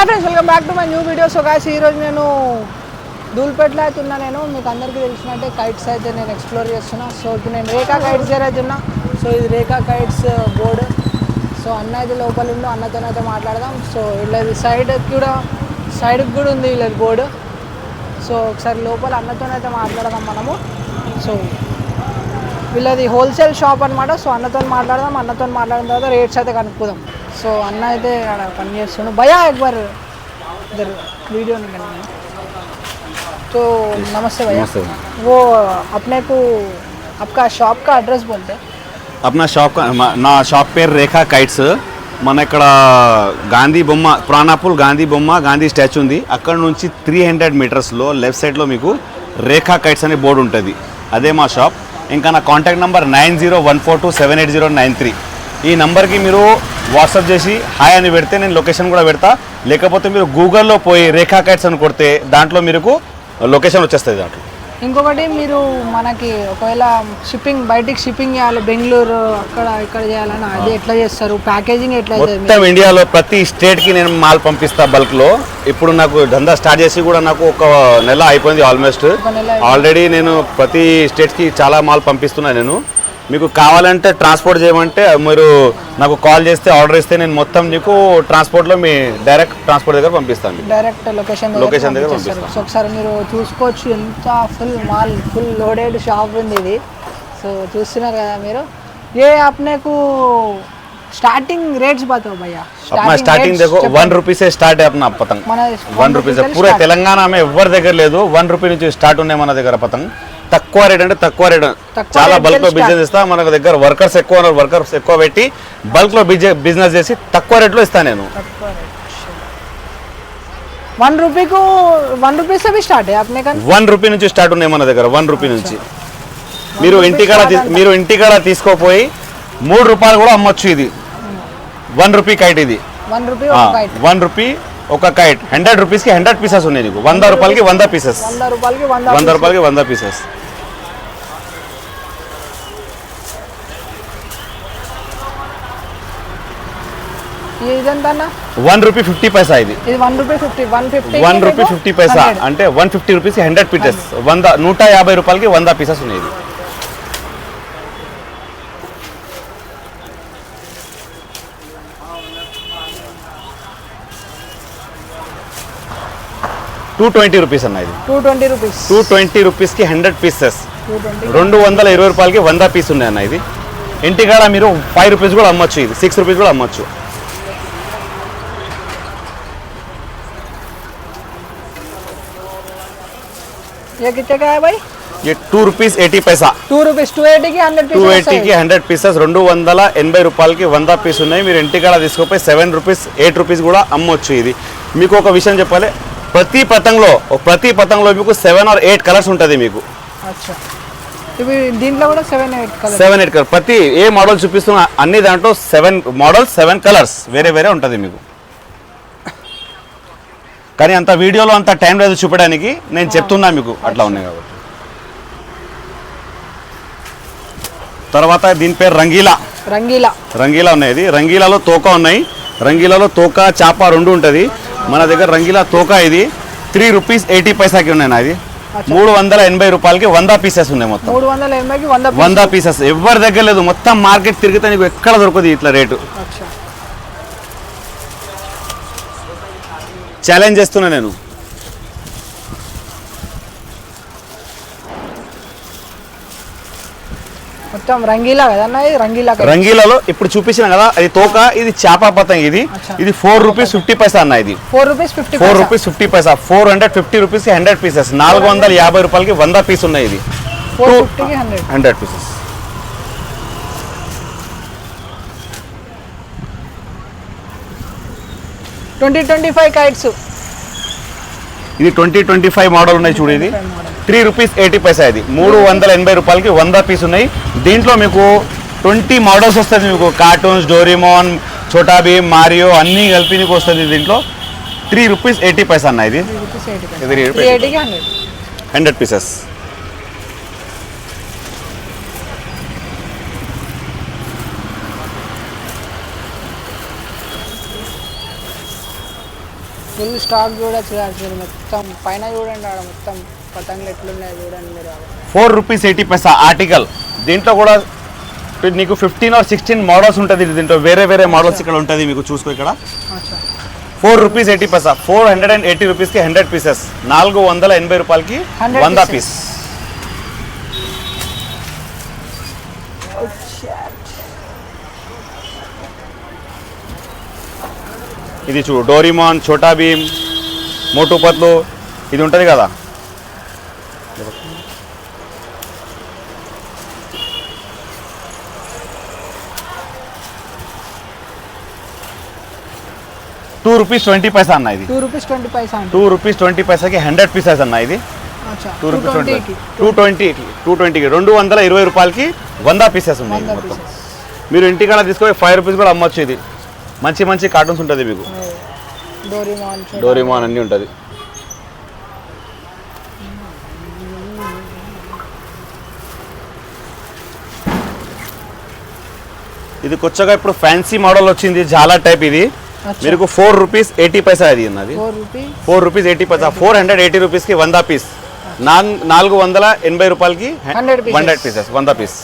Hi friends, welcome back to my new video. So guys, ఈరోజు నేను ధూల్పేటలో అయితే ఉన్నా. మీకు అందరికీ తెలిసినట్టే కైట్స్ అయితే నేను ఎక్స్ప్లోర్ చేస్తున్నా. సో ఇప్పుడు నేను రేఖా కైట్స్ దగ్గర అయితే ఉన్నా. సో ఇది రేఖా కైట్స్ బోర్డు. సో అన్న అయితే లోపల ఉండు, అన్నతోనైతే మాట్లాడదాం. సో వీళ్ళది సైడ్కి కూడా ఉంది వీళ్ళది బోర్డు. సో ఒకసారి లోపల అన్నతోనైతే మాట్లాడదాం మనము. సో వీళ్ళది హోల్సేల్ షాప్ అనమాట. సో అన్నతో మాట్లాడదాం, అన్నతో మాట్లాడిన తర్వాత రేట్స్ అయితే కనుక్కుందాం. సో అన్న అయితే అక్కడ పని చేస్తున్నాడు. భయ్యా एक बार इधर वीडियो निकालना है. तो नमस्ते भैया. वो अपने को आपका शॉप का एड्रेस बोलते हैं. अपना शॉप का ना शॉप పేరు రేఖా కైట్స్. మన ఇక్కడ గాంధీ బొమ్మ, ప్రాణాపూల్ గాంధీ బొమ్మ, గాంధీ స్టాచ్యూ ఉంది. అక్కడ నుంచి 300 మీటర్స్లో లెఫ్ట్ సైడ్లో మీకు రేఖా కైట్స్ అనే బోర్డు ఉంటుంది. అదే మా షాప్. ఇంకా నా కాంటాక్ట్ నెంబర్ 9014278093. ఈ నెంబర్కి మీరు వాట్సాప్ చేసి హాయ్ అని పెడితే నేను లొకేషన్ కూడా పెడతా. లేకపోతే మీరు గూగుల్లో పోయి రేఖా కైట్స్ అని కొడితే దాంట్లో మీకు లొకేషన్ వచ్చేస్తుంది. దాంట్లో ఇంకొకటి, మీరు మనకి ఒకవేళ బయటికి షిప్పింగ్ చేయాలి, బెంగళూరు అక్కడ ఇక్కడ చేయాలని, అది ఎట్లా చేస్తారు? ప్యాకేజింగ్ ఎట్లా? మొత్తం ఇండియాలో ప్రతి స్టేట్కి నేను మాల్ పంపిస్తా బల్క్లో. ఇప్పుడు నాకు దందా స్టార్ట్ చేసి కూడా నాకు ఒక నెల అయిపోయింది ఆల్మోస్ట్. ఆల్రెడీ నేను ప్రతి స్టేట్కి చాలా మాల్ పంపిస్తున్నాను. నేను మీకు కావాలంటే ట్రాన్స్పోర్ట్ చేయమంటే మీరు నాకు కాల్ చేస్తే ఆర్డర్ ఇస్తే నేను మొత్తం మీకు ట్రాన్స్పోర్ట్లో మీ డైరెక్ట్ ట్రాన్స్పోర్ట్ దగ్గర పంపిస్తాను. డైరెక్ట్ లొకేషన్ దగ్గర పంపిస్తాను. సో ఒకసారి మీరు చూసుకోవచ్చు, ఎంత ఫుల్ లోడెడ్ షాప్ ఉంది ఇది. సో చూస్తున్నారు కదా మీరు. ఏ आपको स्टार्टिंग रेट्स बताओ भैया. अपना स्टार्टिंग देखो 1 రూపీ से स्टार्ट है अपना पतंग. 1 రూపీ से पूरे తెలంగాణ में ఎవరి దగ్గర లేదు. 1 రూపీ నుంచి స్టార్ట్ ఉన్నాయి మన దగ్గర పతంగ్. తక్కువ రేట్ అంటే తక్కువ రేట్, చాలా బల్క్ లో బిజినెస్ ఇస్తా. మన దగ్గర వర్కర్స్ ఎక్కువ పెట్టి బల్క్ లో బిజినెస్ చేసి తక్కువ రేట్ లో ఇస్తా నేను. 1 రూపీ से भी स्टार्ट है अपने का. 1 రూపీ నుంచి స్టార్ట్ ఉన్నాయి మన దగ్గర. 1 రూపీ నుంచి మీరు ఇంటికాడ తీసుకోపోయి 3 రూపాయలు కూడా అమ్మొచ్చు. ఇది 1 రూపీ కైట్. ఇది 1 రూపీ ఒక కైట్. 100 రూపీస్కి 100 పీసెస్ ఉన్నాయి నీకు. 100 రూపాయలకి 100 పీసెస్. 100 రూపాయలకి 100 పీసెస్. ఇదంతా 1 రూపీ 50 పైసా. ఇది 1 రూపీ 50 పైసా అంటే 150 రూపీస్కి 100 పీసెస్. 150 రూపాయలకి 100 పీసెస్ ఉన్నాయి. ఇది $220 రూపీస్ అన్న. ఇది 220 రూపీస్కి 100 పీసెస్. 220 రూపాయలకి 100 పీస్ ఉన్నాయి అన్న. ఇది ఇంటికాడ మీరు 5 రూపీస్ కూడా అమ్మొచ్చు. ఇది 6 రూపీస్ కూడా అమ్మొచ్చు. ये कितने का है भाई? ये 2 రూపీస్ 80 పైసా. 280 की 100 పీసెస్. 280 రూపాయలకి 100 పీస్ ఉన్నాయి. మీరు ఇంటికాడ తీసుకోపోయి 7 రూపీస్ 8 రూపీస్ కూడా అమ్మొచ్చు. ఇది మీకు ఒక విషయం చెప్పాలి, ప్రతి పతంగ్లో మీకు 7 or 8 కలర్స్ ఉంటుంది మీకు. దీంట్లో కూడా 7-8 కలర్. ప్రతి ఏ మోడల్ చూపిస్తున్నా అన్ని దాంట్లో 7 మోడల్స్ 7 కలర్స్ వేరే ఉంటుంది మీకు. కానీ అంత వీడియోలో అంత టైం లేదు చూపడానికి, నేను చెప్తున్నా మీకు అట్లా ఉన్నాయి కాబట్టి. తర్వాత దీని పేరు రంగీలా ఉన్నాయి. రంగీలాలో తోక ఉన్నాయి. రంగీలాలో తోక చాప 2 ఉంటుంది మన దగ్గర. రంగీలా తోక ఇది 3 రూపీస్ 80 పైసాకి ఉన్నాయి. అది 380 రూపాయలకి 100 పీసెస్ ఉన్నాయి. మొత్తం 380కి 100 పీసెస్. ఎవరి దగ్గర లేదు. మొత్తం మార్కెట్ తిరిగితే నీకు ఎక్కడ దొరకదు ఇట్లా రేటు. ఛాలెంజ్ చేస్తున్నా నేను. మొత్తం రంగీలా కదా అన్న. రంగీలాలో ఇప్పుడు చూపించిన కదా, అది తోక, ఇది చేప పతంగ్. ఇది 4 రూపీస్ 50 పైసా అన్న. ఇది 4 రూపీస్ 50 పైసా. 450 రూపీస్కి 100 పీసెస్. 450 రూపాయలకి 100 పీస్ ఉన్నాయి. ఇది 450కి 100 పీసెస్. ఇది 2025 మోడల్ ఉన్నాయి చూడు. ఇది 3 రూపీస్ 80 పైసా. ఇది 380 రూపాయలకి 100 పీస్ ఉన్నాయి. దీంట్లో మీకు 20 మోడల్స్ వస్తుంది మీకు. Cartoons, Doraemon, Chhota Bheem, Mario అన్నీ కలిపి నీకు వస్తుంది. దీంట్లో 3 రూపీస్ 80 పైసా అన్న. ఇది 100 పీసెస్. ఫుల్ స్టాక్ చూడొచ్చు కదా మీరు, మొత్తం పైన చూడండి, ఆడ మొత్తం పతంగులు ఎట్లున్నాయి చూడండి మీరు. 4 రూపీస్ 80 పైసా ఆర్టికల్. దీంట్లో కూడా నీకు 15 or 16 మోడల్స్ ఉంటుంది. దీంట్లో వేరే వేరే మోడల్స్ ఇక్కడ ఉంటుంది మీకు, చూసుకో ఇక్కడ. అచ్చా 4 రూపీస్ 80 పైసా, 480 రూపీస్కి 100 పీసెస్, 480 రూపాయలకి 100 పీస్. ఇది చూడు, డోరీమాన్, చోటా భీమ్, మోటు పత్లు, ఇది ఉంటుంది కదా. ₹2.20 అన్న ఇది. ₹2.20 పైసాకి 100 పీసెస్ అన్న ఇది. ₹2.20 220 రూపాయలకి 100 పీసెస్ ఉన్నాయి మొత్తం. మీరు ఇంటికాడ తీసుకొని 5 రూపీస్ కూడా అమ్మొచ్చు. ఇది మంచి మంచి కార్టూన్స్ ఉంటుంది మీకు, డోరీమాన్ అన్నీ ఉంటుంది. ఇది కొత్తగా ఇప్పుడు ఫ్యాన్సీ మోడల్ వచ్చింది, చాలా టైప్. ఇది మీకు ₹4.80 అది ఉన్నది. ₹4.80, 480 రూపీస్కి 100 పీస్, 480 రూపాయలకి 100 పీసెస్, 100 పీస్.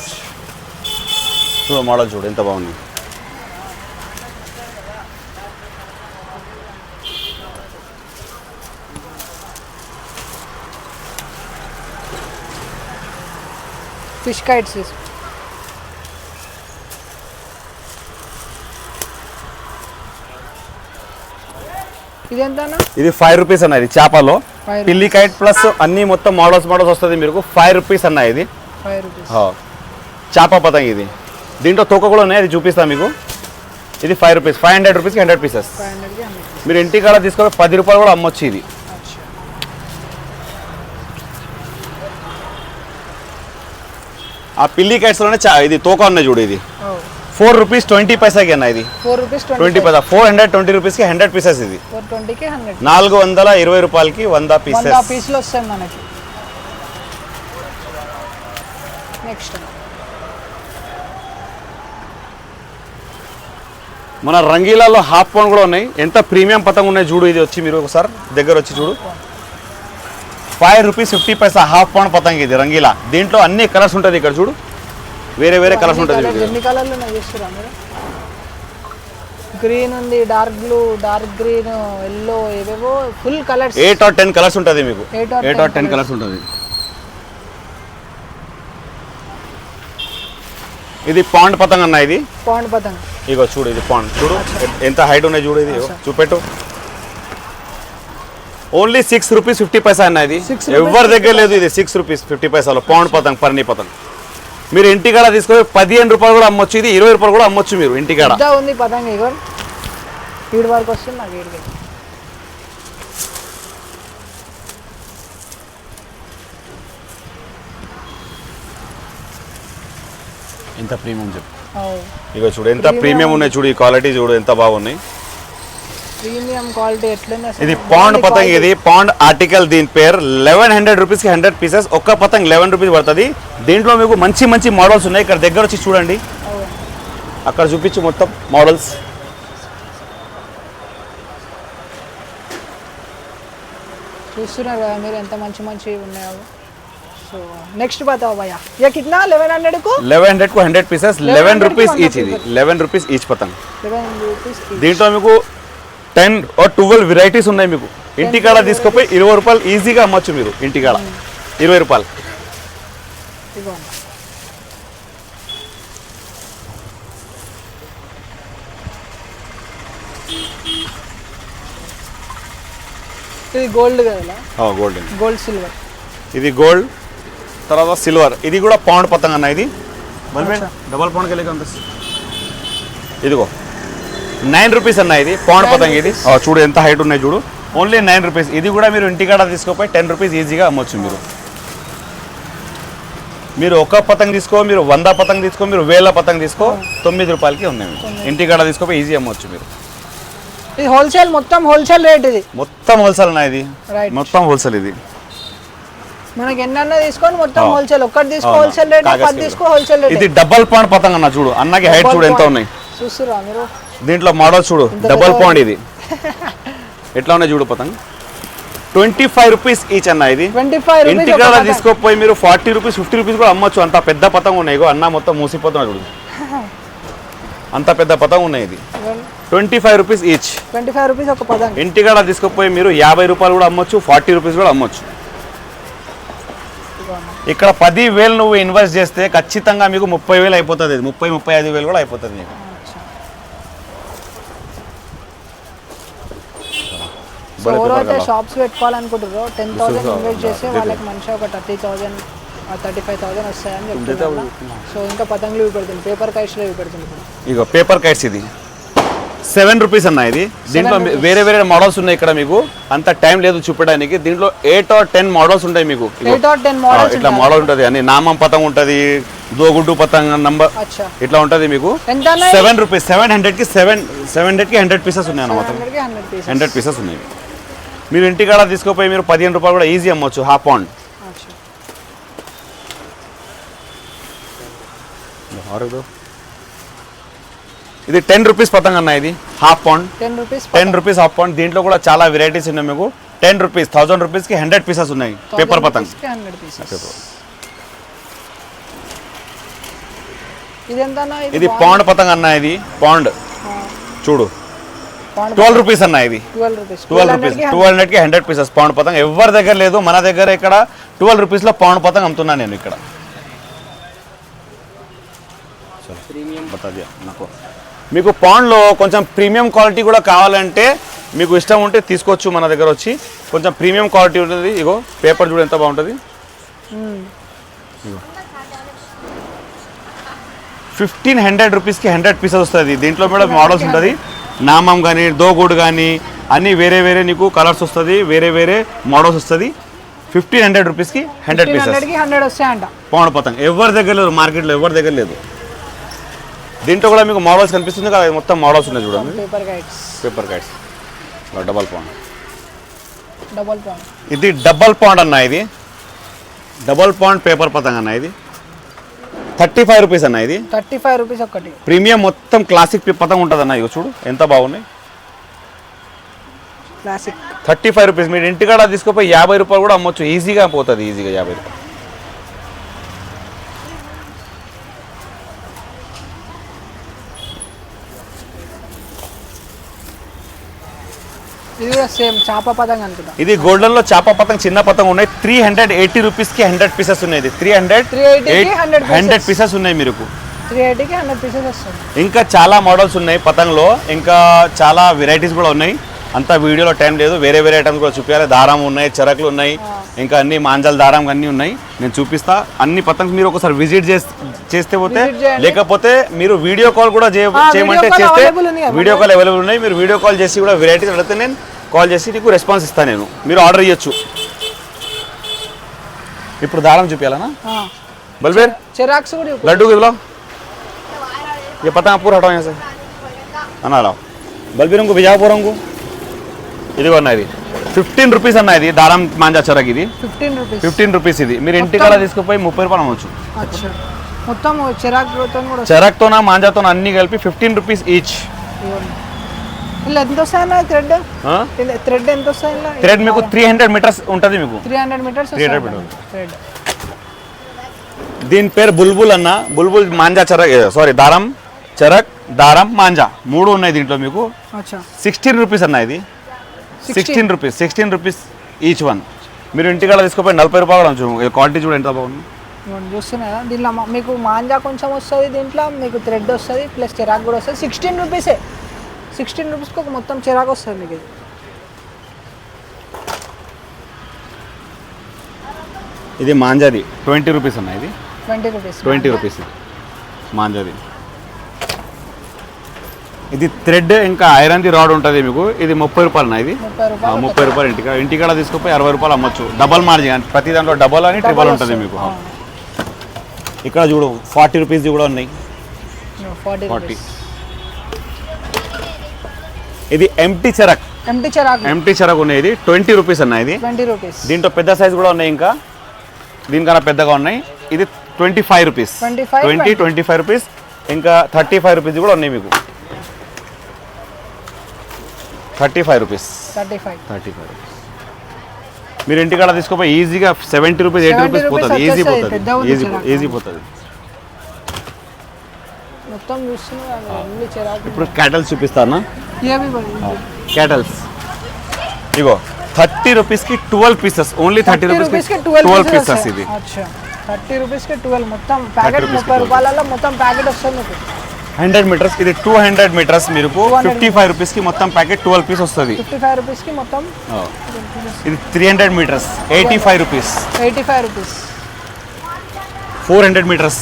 చూడు మోడల్ చూడు ఎంత బాగుంది. ఫిష్ కైట్స్ ఇది 5 రూపీస్ అన్న. ఇది చేపలో పిల్లి కైట్ ప్లస్ అన్ని మొత్తం మోడల్స్ వస్తుంది మీకు. 5 రూపీస్ అన్న ఇది. చేప పతంగ్ ఇది. దీంట్లో తోక కూడా ఉన్నాయి, అది చూపిస్తాను మీకు. ఇది 5 రూపీస్, 500 రూపీస్కి 100 పీసెస్. మీరు ఇంటికాడ తీసుకొని 10 రూపాయలు కూడా అమ్మొచ్చు ఇది. ఆ పిల్లి కైట్స్లోనే ఇది తోక ఉన్నాయి చూడు. ఇది ₹4.20 అన్న. ఇది 20 పైసా, 420 రూపీస్కి 100 పీసెస్. ఇది 420 రూపాయలకి 100 పీసెస్ వస్తాయి మనకి. నెక్స్ట్ మన రంగీలాలో హాఫ్ పౌండ్ కూడా ఉన్నాయి. ఎంత ప్రీమియం పతంగ్ ఉన్నాయి చూడు. ఇది వచ్చి మీరు ఒకసారి దగ్గర వచ్చి చూడు. ₹5.50 హాఫ్ పౌండ్ పతంగ్ ఇది రంగీలా. దీంట్లో అన్ని కలర్స్ ఉంటుంది. ఇక్కడ చూడు, వేరే వేరే కలర్స్ ఉంటుంది. ఎన్ని కలర్లు చూస్తారా మీరు? గ్రీన్ ఉంది, dark blue, dark green, yellow, ఏవేవో ఫుల్ కలర్స్. 8 or 10 కలర్స్ ఉంటుంది మీకు. 8 or 10 కలర్స్ ఉంటుంది. ఇది పాండ్ పతంగ్ అన్న. ఇది పాండ్ పతంగ్. ఇగో చూడు, ఇది పాండ్ చూడు ఎంత హైట్ ఉన్నాయి చూడు. ఇది చూపెట్టు. ఓన్లీ ₹6.50 అన్న. ఇది ఎవరి దగ్గర లేదు. ఇది ₹6.50 పాండ్ పతంగ్, పర్ణి పతంగ్. మీరు ఇంటికాడ తీసుకొని 15 రూపాయలు కూడా అమ్మొచ్చు. ఇది 20 రూపాయలు కూడా అమ్మొచ్చు మీరు ఇంటికాడ. ఉంది పతంగ్. ఇగో వీడి వరకు వస్తుంది నాకు. వీడికి ఎంత ప్రీమియం చెప్పు. ఇగో చూడు ఎంత ప్రీమియం ఉన్నాయి చూడు. ఈ క్వాలిటీ చూడు ఎంత బాగున్నాయి. ప్రీమియం క్వాలిటీ ఎట్లుంది. ఇది పాండ్ పతంగ్. ఇది పాండ్ ఆర్టికల్. దీని పేరు 1100 రూపీస్కి 100 పీసెస్. ఒక్క పతంగ్ 11 రూపీస్ పడుతుంది. దీంట్లో మీకు మంచి మంచి మోడల్స్ ఉన్నాయి. ఇక్కడ దగ్గర వచ్చి చూడండి, అక్కడ చూపించు మొత్తం మోడల్స్. చూస్తున్నారు కదా మీరు ఎంత మంచి మంచి ఉన్నాయో. సో నెక్స్ట్ बताओ भैया, ये कितना 1100 को? 1100 को 100 పీసెస్, 11 రూపీస్ ఈచ్. ఇది 11 రూపీస్ ఈచ్ పతంగ్. 11 రూపీస్. దీంట్లో మీకు 10 or 12 వెరైటీస్ ఉన్నాయి మీకు. ఇంటికాడ తీసుకుపోయి 20 రూపాయలు ఈజీగా అమ్మచ్చు మీరు ఇంటికాడ. 20 రూపాయలు. ఇది గోల్డ్ కదా? గోల్డ్. Gold silver. ఇది గోల్డ్, తర్వాత సిల్వర్. ఇది కూడా పౌండ్ పతంగ్ అన్న. ఇది డబల్ పౌండ్కి వెళ్ళి కనిపిస్తుంది. ఇదిగో 9 రూపీస్ అన్న. ఇది పౌండ్ పతంగ్. ఇది చూడు ఎంత హైట్ ఉన్నాయి చూడు. Only 9 rupees. ఇది కూడా మీరు ఇంటికాడ తీసుకుపోయి 10 రూపీస్ ఈజీగా అమ్మొచ్చు మీరు. మీరు ఒక పతంగ్ తీసుకో, మీరు 100 పతంగ్ తీసుకో, మీరు 1000 పతంగ్ తీసుకో, 9 రూపాయలకి ఉన్నాయి. ఇంటికాడ తీసుకుపోయి ఈజీ అమ్మొచ్చు మీరు. ఇది హోల్సేల్, మొత్తం హోల్సేల్ రేట్. ఇది మొత్తం హోల్సేల్ అన్న. ఇది మొత్తం హోల్సేల్. ఇది మనకి ఎన్నన్నా తీసుకొని మొత్తం హోల్సేల్. ఒక్కటి తీసుకో హోల్సేల్ రేట్, 10 తీసుకో హోల్సేల్ రేట్. ఇది డబల్ పౌండ్ పతంగ్ అన్న. చూడు అన్నకి హైట్ చూడు ఎంత ఉన్నాయి. చూస్తురా మీరు? దీంట్లో మోడల్ చూడు, డబల్ పౌండ్. ఇది ఎట్లా ఉన్నాయి చూడు పతంగ్. 25 రూపీస్ ఈచ్ అన్న ఇది. 25 రూపీస్ ఇంటికాడ తీసుకోపోయి మీరు 40 రూపీస్ 50 రూపీస్ కూడా అమ్మొచ్చు. అంత పెద్ద పతంగ్ ఉన్నాయి. ఇగో అన్న మొత్తం మూసిపోతున్నాడు చూడు, అంత పెద్ద పతంగ్ ఉన్నాయి. ఇది 25 రూపీస్ ఈచ్. 25 రూపీస్ ఒక పతంగ్. ఇంటికాడ తీసుకోపోయి మీరు 50 రూపాయలు కూడా అమ్మొచ్చు, 40 రూపీస్ కూడా అమ్మొచ్చు. ఇక్కడ 10,000 నువ్వు ఇన్వెస్ట్ చేస్తే ఖచ్చితంగా మీకు 30,000 అయిపోతుంది. 30-35,000 కూడా అయిపోతుంది నీకు. సో ఎవరైతే షాప్స్ పెట్టుకోవాలనుకుంటారో 10,000 ఇన్వెస్ట్ చేస్తే వాళ్ళకి మంచిగా ఒక 30,000 35,000 వస్తాయని చెప్తున్నారు. సో ఇంకా పతంగులు ఇవి పెడుతుంది, పేపర్ కైట్స్లో ఇవి పెడుతుంది. ఇగో పేపర్ కైట్స్ ఇది 7 రూపీస్ అన్న ఇది. దీంట్లో వేరే వేరే మోడల్స్ ఉన్నాయి. ఇక్కడ మీకు అంత టైం లేదు చూపించడానికి. దీంట్లో 8 or 10 మోడల్స్ ఉంటాయి మీకు. 8 or 10 మోడల్స్ ఇట్లా మోడల్ ఉంటుంది. అన్ని నామం పతంగ్ ఉంటుంది, దోగుడ్డు పతంగ్ నంబర్ ఇట్లా ఉంటుంది మీకు. 7 రూపీస్. 700కి 100 పీసెస్ ఉన్నాయి అన్నమాట. 100 పీసెస్ ఉన్నాయి. మీరు ఇంటికాడ తీసుకోపోయి మీరు 15 రూపాయలు కూడా ఈజీ అమ్మొచ్చు. Half pound. ఇది 10 రూపీస్ పతంగ్ అన్న. ఇది half pound. 10 rupees half pound. దీంట్లో కూడా చాలా వెరైటీస్ ఉన్నాయి మీకు. 10 రూపీస్ 1000 రూపీస్కి 100 పీసెస్ ఉన్నాయి పేపర్ పతంగ్. ఇది పౌండ్ పతంగ్ అన్న. ఇది పౌండ్ చూడు 12 రూపీస్ అన్న. ఇది 12 రూపీస్. 200కి 100 పీసెస్ పౌండ్ పతంగ్. ఎవరి దగ్గర లేదు, మన దగ్గర ఇక్కడ 12 రూపీస్లో పౌండ్ పతంగ్ అమ్ముతున్నాను నేను ఇక్కడ. మీకు పౌండ్లో కొంచెం ప్రీమియం క్వాలిటీ కూడా కావాలంటే మీకు ఇష్టం ఉంటే తీసుకోవచ్చు మన దగ్గర వచ్చి. కొంచెం ప్రీమియం క్వాలిటీ ఉంటుంది. ఇగో పేపర్ చూడు ఎంత బాగుంటుంది. 1500 రూపీస్కి 100 పీసెస్ వస్తుంది. దీంట్లో కూడా మోడల్స్ ఉంటుంది. నామం కానీ దోగుడు కానీ అన్నీ వేరే వేరే నీకు కలర్స్ వస్తుంది, వేరే వేరే మోడల్స్ వస్తుంది. 1500 రూపీస్కి 100 పీసెస్ పౌండ్ పతంగ్. ఎవరి దగ్గర లేదు, మార్కెట్లో ఎవరి దగ్గర లేదు. దీంట్లో కూడా మీకు మోడల్స్ కనిపిస్తుంది కదా, మొత్తం మోడల్స్ ఉన్నాయి చూడండి. Paper kites double pound. ఇది డబల్ పౌండ్ అన్న. ఇది డబల్ పౌండ్ పేపర్ పతంగ్ అన్న. ఇది 35 రూపీస్ అన్న. ఇది 35 రూపీస్ ఒకటి. ప్రీమియం మొత్తం క్లాసిక్ పతంగ్ ఉంటుంది అన్న. ఇగో చూడు ఎంత బాగున్నాయి. Classic 35 rupees. మీరు ఇంటికాడ తీసుకోపోయి 50 రూపాయలు కూడా అమ్మొచ్చు. ఈజీగా పోతుంది, ఈజీగా 50 రూపాయలు. ఇది సేమ్ చాప పతంగ్ అనుకుంటా. ఇది గోల్డెన్ లో చాప పతంగ్ చిన్న పతంగ్ ఉన్నాయి. 380 రూపీస్కి 100 పీసెస్ ఉన్నాయి. ఇది 300 పీసెస్ ఉన్నాయి మీకు. 380కి 100 పీసెస్ వస్తుంది. ఇంకా చాలా మోడల్స్ ఉన్నాయి పతంగ్లో. ఇంకా చాలా వెరైటీస్ కూడా ఉన్నాయి. అంతా వీడియోలో టైం లేదు. వేరే వేరే ఐటమ్స్ కూడా చూపించాలి. దారం ఉన్నాయి, చెరకులు ఉన్నాయి, ఇంకా అన్ని మాంజాల దారం అన్నీ ఉన్నాయి. నేను చూపిస్తా అన్ని పతంగ్స్. మీరు ఒకసారి విజిట్ చేస్తే పోతే, లేకపోతే మీరు వీడియో కాల్ కూడా చేయమంటే చేస్తే వీడియో కాల్ అవైలబుల్ ఉన్నాయి. మీరు వీడియో కాల్ చేసి కూడా వెరైటీస్ అడిగితే నేను కాల్ చేసి నీకు రెస్పాన్స్ ఇస్తాను. నేను మీరు ఆర్డర్ ఇవ్వచ్చు. ఇప్పుడు దారం చూపించాలనా బల్బేర్ చెరాక్స్ కూడా लड्डू के बुलाओ. ये पतंग पूरा हटाओ यहाँ से. అన్నా లాओ బల్బీర్ को भिजाओ पूरा को. ఇది అన్న. ఇది 15 రూపీస్ అన్న. ఇది దారం మాంజా చెరక్. ఇది 15 రూపీస్. ఇది మీరు ఇంటికాడ తీసుకుపోయి 30 రూపాయలు అమ్మవచ్చు. మొత్తం చెరక్తో మాంజాతో అన్ని కలిపి 15 రూపీస్ ఈచ్. ఎంత వస్తాయన్న థ్రెడ్? థ్రెడ్ ఎంత వస్తాయి? థ్రెడ్ మీకు 300 మీటర్స్ ఉంటుంది. మీకు 300 మీటర్స్. దీని పేరు బుల్బుల్ అన్న. బుల్బుల్ మాంజా చెరక్, సారీ దారం చెరక్, దారం మాంజా 3 ఉన్నాయి దీంట్లో మీకు. 16 రూపీస్ అన్న. ఇది 16 రూపీస్ ఈచ్ వన్. మీరు ఇంటికాడ తీసుకుపోయి 40 రూపాయలు. క్వాలిటీ చూడ ఎంత బాగుంది చూస్తున్నారా. దీంట్లో మీకు మాంజా కొంచెం వస్తుంది, దీంట్లో మీకు థ్రెడ్ వస్తుంది, ప్లస్ చెరాక్ కూడా వస్తుంది. 16 రూపీసే. 16 రూపీస్కి ఒక మొత్తం చెరాక్ వస్తుంది మీకు. ఇది ఇది మాంజాది 20 రూపీస్ అన్న. ఇది 20 రూపీస్ ఇది మాంజాది. ఇది థ్రెడ్ ఇంకా ఐరన్ది రాడ్ ఉంటుంది మీకు. ఇది 30 రూపాయలు అన్న. ఇది 30 రూపాయలు. ఇంటికాడ తీసుకుపోయి 60 రూపాయలు అమ్మొచ్చు. డబల్ మార్జిన్, ప్రతి దాంట్లో డబల్ అని ట్రిబల్ ఉంటుంది మీకు. ఇక్కడ చూడు 40 రూపీస్ కూడా ఉన్నాయి. 40. ఇది ఎంటీ చెరక్ ఉన్నాయి. ఇది 20 రూపీస్ అన్న. ఇది 20 రూపీస్. దీంట్లో పెద్ద సైజ్ కూడా ఉన్నాయి, ఇంకా దీనికన్నా పెద్దగా ఉన్నాయి. ఇది 25 రూపీస్. 25 రూపీస్. ఇంకా 35 రూపీస్ కూడా ఉన్నాయి మీకు. 35 రూపీస్ 35 మీరు ఇంటికాడ తీసుకోపోయి ఈజీగా 70 రూపీస్ 80 రూపీస్ పోతుంది ఈజీ పోతుంది ఈజీ పోతుంది మొత్తం చూస్తున్నా అన్ని చిరాకు ఇప్పుడు క్యాటల్స్ చూపిస్తానా ఏవి బడి క్యాటల్స్ ఇగో 30 రూపీస్కి 12 పీసెస్ ఓన్లీ 30 రూపీస్కి 12 పీసెస్ ఇది అచ్చా 30 రూపీస్కి 12 మొత్తం ప్యాకెట్ 30 రూపాయలలో మొత్తం ప్యాకెట్ వస్తుంది మీకు 100 మీటర్స్ ఇది 200 మీటర్స్ మీకు 55 రూపీస్కి మొత్తం ప్యాకెట్ 12 పీస్ వస్తుంది 55 రూపీస్కి మొత్తం ఇది 300 meters 85 rupees 85 rupees 400 meters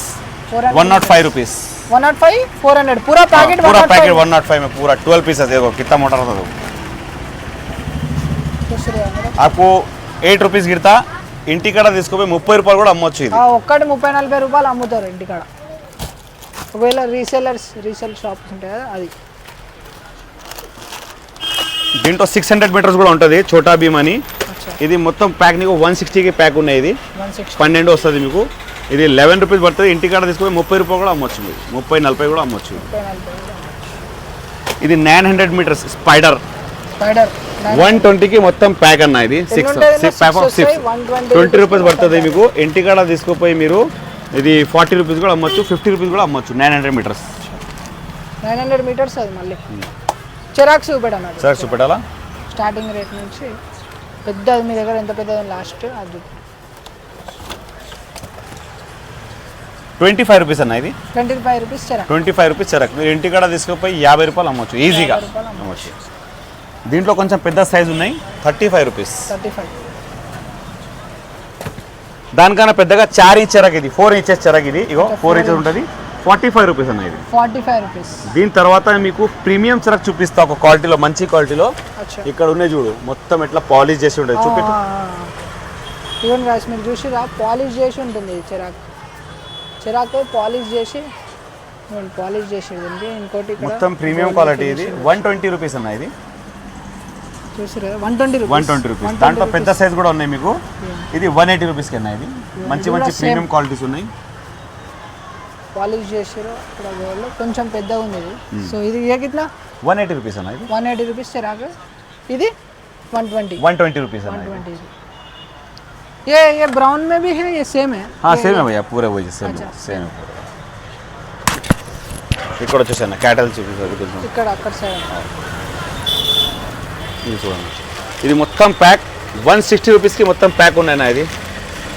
105 rupees 105 400 पूरा पैकेट पूरा पैकेट 105 में पूरा 12 पीस है देखो कितना मोटा रहता है आपको 8 रुपीस गिरता ఇంటికాడ తీసుకుపోయి 30 రూపాయలు కూడా అమ్మొచ్చు ఇది ఒక్కటి 30 40 రూపాయలు అమ్ముతారు ఇంటికాడ ఒకవేళ రీసేల్ షాప్స్ ఉంటాయి కదా అది దీంట్లో 600 మీటర్స్ కూడా ఉంటుంది చోటా భీమ్ అని ఇది మొత్తం ప్యాక్ నీకు 160 కి ప్యాక్ ఉన్నాయి ఇది 12 వస్తుంది మీకు ఇది 11 రూపీస్ పడుతుంది ఇంటికాడ తీసుకుపోయి 30 రూపాయలు కూడా అమ్మొచ్చు మీరు 30 40 కూడా అమ్మొచ్చు ఇది 900 మీటర్స్ స్పైడర్ 120 కి మొత్తం ప్యాక్ అన్న ఇది 6 ప్యాక్ ఆఫ్ 6 20 రూపీస్ పడుతుంది మీకు ఇంటికాడ తీసుకుపోయి మీరు ఇది 40 రూపీస్ కూడా అమ్మొచ్చు 50 రూపీస్ కూడా అమ్మొచ్చు 900 మీటర్స్ 900 మీటర్స్ అది మళ్ళీ చెరాక్స్ చూపెట్టాను సార్ చూపెట్టాలా స్టార్టింగ్ రేట్ నుంచి పెద్దది మీ దగ్గర ఎంత పెద్దది లాస్ట్ అది 25 రూపీస్ అన్న ఇది 25 రూపీస్ చెరాక్ 25 రూపీస్ చెరాక్ మీరు ఇంటికాడ తీసుకుపోయి 50 రూపాయలు అమ్మొచ్చు ఈజీగా అమ్మొచ్చు దీంట్లో కొంచెం పెద్ద సైజు ఉన్నాయి 35 రూపీస్ 35 దానికన్నా పెద్దగా 4 ఇంచ్ చెరాక్ ఇది 4 ఇంచెస్ చెరాక్ ఇది ఇగో 4 ఇంచెస్ ఉంటుంది 45 రూపీస్ అన్న ఇది 45 రూపీస్ దీని తర్వాత మీకు ప్రీమియం చెరాక్ చూపిస్తా ఒక క్వాలిటీలో మంచి క్వాలిటీలో ఇక్కడ ఉన్నాయి చూడు మొత్తం ఎట్లా పాలిష్ చేసి ఉంటుంది చూపెట్టు ఈవెన్ రైస్ మీరు చూసిరా పాలిష్ చేసి ఉంటుంది చెరాక్ పాలిష్ చేసి ఉంది ఇంకోటి మొత్తం ప్రీమియం క్వాలిటీ ఇది 120 రూపీస్ అన్న ఇది చూసిరా 120 రూపీస్ దాంట్లో పెద్ద సైజ్ కూడా ఉన్నాయి మీకు ఇది 180 రూపీస్ కన్నా ఇది మంచి మంచి ప్రీమియం క్వాలిటీస్ ఉన్నాయి పాలిష్ చేసారు ఇక్కడ గోల్డ్ కొంచెం పెద్దగా ఉంది ఇది సో ఇది ఏ కిतना 180 రూపీస్ అన్న ఇది 180 రూపీస్ చెరాక్ ఇది 120 रुपीस है 120 ये ब्राउन में भी है ये सेम है हाँ सेम है भैया पूरे वही सेम सेम है पूरा ఇక్కడ వచ్చేసాను క్యాటల్ చూపిస్తారు కొంచెం ఇక్కడ అక్కడ సైడ్ ఇది చూడండి ఇది మొత్తం ప్యాక్ 160 రూపీస్ కి మొత్తం ప్యాక్ ఉన్నాయన్న ఇది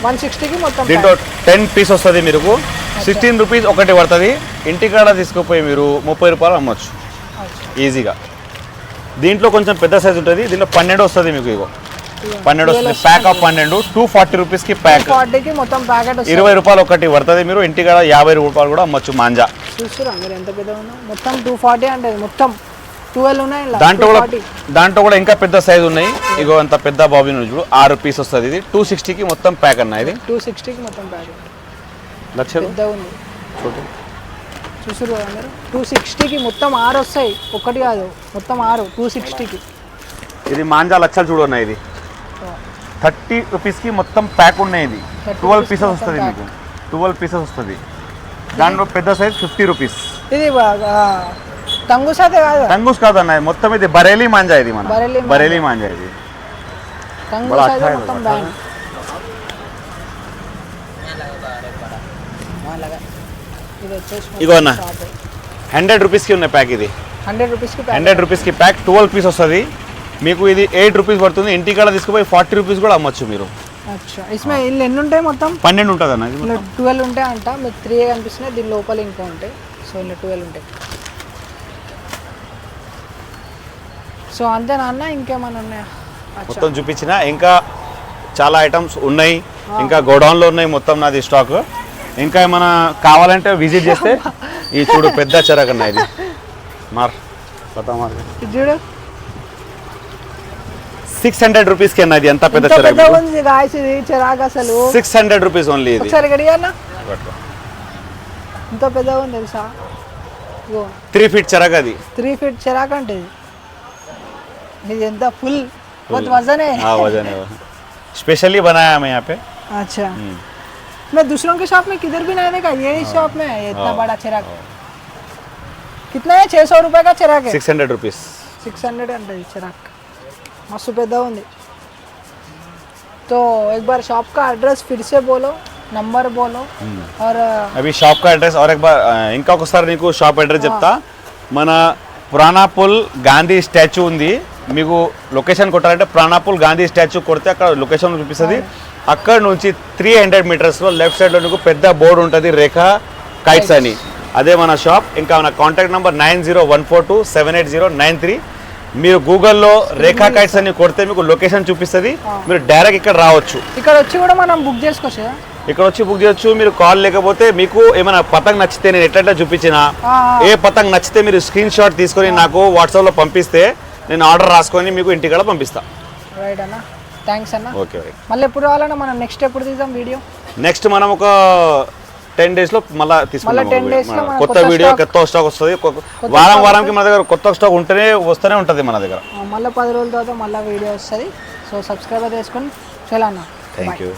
160 కి మొత్తం దీంట్లో 10 పీస్ వస్తుంది మీకు 16 రూపీస్ ఒకటి పడుతుంది ఇంటికాడ తీసుకుపోయి మీరు 30 రూపాయలు అమ్మొచ్చు ఈజీగా దీంట్లో కొంచెం పెద్ద సైజ్ ఉంటుంది దీంట్లో 12 వస్తుంది మీకు ఇగో 12 వస్తుంది ప్యాక్ ఆఫ్ 12 240 రూపీస్ కి ప్యాక్ 240 కి మొత్తం ప్యాకెట్ వస్తుంది 20 రూపాయలు ఒకటి పడుతుంది మీరు ఇంటికాడ 50 రూపాయలు కూడా అమ్మొచ్చు మాంజా చూస్తురా మీరు ఎంత పెద్దగా ఉందో మొత్తం 240 అంటే మొత్తం 12 ఉన్నాయి దాంట్లో కూడా ఇంకా పెద్ద సైజ్ ఉన్నాయి ఇగో అంత పెద్ద బాబిన్ చూడు 6 పీస్ వస్తుంది ఇది 260 కి మొత్తం ప్యాక్ అన్న ఇది 260 కి మొత్తం ప్యాకెట్ లక్షలు పెద్ద ఉంది చూసురు అందరూ 260 కి మొత్తం 6 వస్తాయి ఒకటి కాదు మొత్తం 6 260 కి ఇది మాంజా లక్షలు చూడు అన్న ఇది 30 రూపీస్ కి మొత్తం ప్యాక్ ఉన్నాయి ఇది 12 పీసెస్ వస్తుంది మీకు 12 పీసెస్ వస్తుంది దాంట్లో పెద్ద సైజ్ 50 రూపీస్ ఇది తంగుస్ అయితే కాదు తంగుస్ కాదన్న మొత్తం ఇది బరేలీ మాంజా ఇది మన బరేలీ మాంజా ఇది తంగుస్ అయితే మొత్తం బ్యాన్ ఇది వచ్చేసి ఇగో అన్న 100 రూపీస్ కి ఉన్న ప్యాక్ ఇది 100 రూపీస్ కి 100 రూపీస్ కి ప్యాక్ 12 పీస్ వస్తుంది మీకు ఇది 8 రూపీస్ పడుతుంది ఇంటికాడ తీసుకుపోయి 40 రూపీస్ కూడా అమ్మొచ్చు మీరు అచ్చా ఇస్మే ఇల్లు ఎన్ని ఉంటాయి మొత్తం 12 ఉంటుంది అన్న 12 ఉంటాయి అంట మీకు 3 కనిపిస్తున్నాయి దీని లోపల ఇంకో ఉంటాయి సో ఇలా 12 ఉంటాయి సో అంతేనా అన్న ఇంకేమైనా ఉన్నాయా మొత్తం చూపించిన ఇంకా చాలా ఐటమ్స్ ఉన్నాయి ఇంకా గోడౌన్లో ఉన్నాయి మొత్తం నాది స్టాక్ ఇంకా ఏమైనా కావాలంటే విజిట్ చేస్తే ఈ చూడు పెద్ద చెరాక్ అన్న ఇది మార్ చూడు 600 రూపీస్ కి అన్న ఇది ఎంత పెద్ద చెరాక్ ఉంది గాయ్స్ ఇది చెరాక్ అసలు 600 రూపీస్ ఓన్లీ ఇది ఒకసారి గడియా అన్న ఇంత పెద్దగా ఉంది తెలుసా ఇగో 3 ఫీట్ చెరాక్ అది 3 ఫీట్ చెరాక్ అంటే ఇది ఎంత फुल बहुत वजन है हाँ वजन है स्पेशली बनाया मैं यहाँ पे अच्छा मैं दूसरों के शॉप में किधर भी नहीं देखा यही शॉप में है इतना बड़ा चिराग कितना है 600 रुपए का चिराग है 600 रुपीस 600 अंटे चिराग मस्त पेद्दा ఉంది तो एक बार शॉप का एड्रेस फिर से बोलो नंबर बोलो और అవి షాప్ కా అడ్రస్ और एक बार ఇంకా ఒకసారి నీకు షాప్ అడ్రస్ చెప్తా మన ప్రాణాపుల్ గాంధీ స్టాచ్యూ ఉంది మీకు లొకేషన్ కొట్టాలంటే ప్రాణాపుల్ గాంధీ స్టాచ్యూ కొడితే అక్కడ లొకేషన్ చూపిస్తుంది అక్కడ నుంచి 300 మీటర్స్లో లెఫ్ట్ సైడ్లో నీకు పెద్ద బోర్డు ఉంటుంది రేఖా కైట్స్ అని అదే మన షాప్ ఇంకా మన కాంటాక్ట్ నెంబర్ 9014278093 మీరు గూగుల్లో రేఖా కైట్స్ అని కొడితే మీకు లొకేషన్ చూపిస్తుంది మీరు డైరెక్ట్ ఇక్కడ రావచ్చు ఇక్కడ వచ్చి కూడా మనం బుక్ చేసుకోవచ్చు ఇక్కడ వచ్చి బుక్ చేయొచ్చు మీరు కాల్ లేకపోతే మీకు ఏమైనా పతంగ్ నచ్చితే నేను ఎట్లా చూపించినా ఏ పతంగ్ నచ్చితే మీరు స్క్రీన్ షాట్ తీసుకొని నాకు వాట్సాప్లో పంపిస్తే నేను ఆర్డర్ రాసుకొని మీకు ఇంటికాడ పంపిస్తా రైట్ అన్న థ్యాంక్స్ అన్న ఓకే రైట్ మళ్ళీ ఎప్పుడు రావాలన్నా మనం నెక్స్ట్ ఎప్పుడు తీద్దాం వీడియో నెక్స్ట్ మనం ఒక 10 days లో మళ్ళీ తీసుకుందాం 10 days లో మన కొత్త వీడియో కొత్త స్టాక్ వస్తుంది వారానికి మన దగ్గర కొత్త స్టాక్ వస్తూనే ఉంటుంది మన దగ్గర మళ్ళీ 10 రోజుల తర్వాత మళ్ళీ వీడియో వస్తుంది సో సబ్స్క్రైబర్ చేసుకొని చాలా అన్న థ్యాంక్ యూ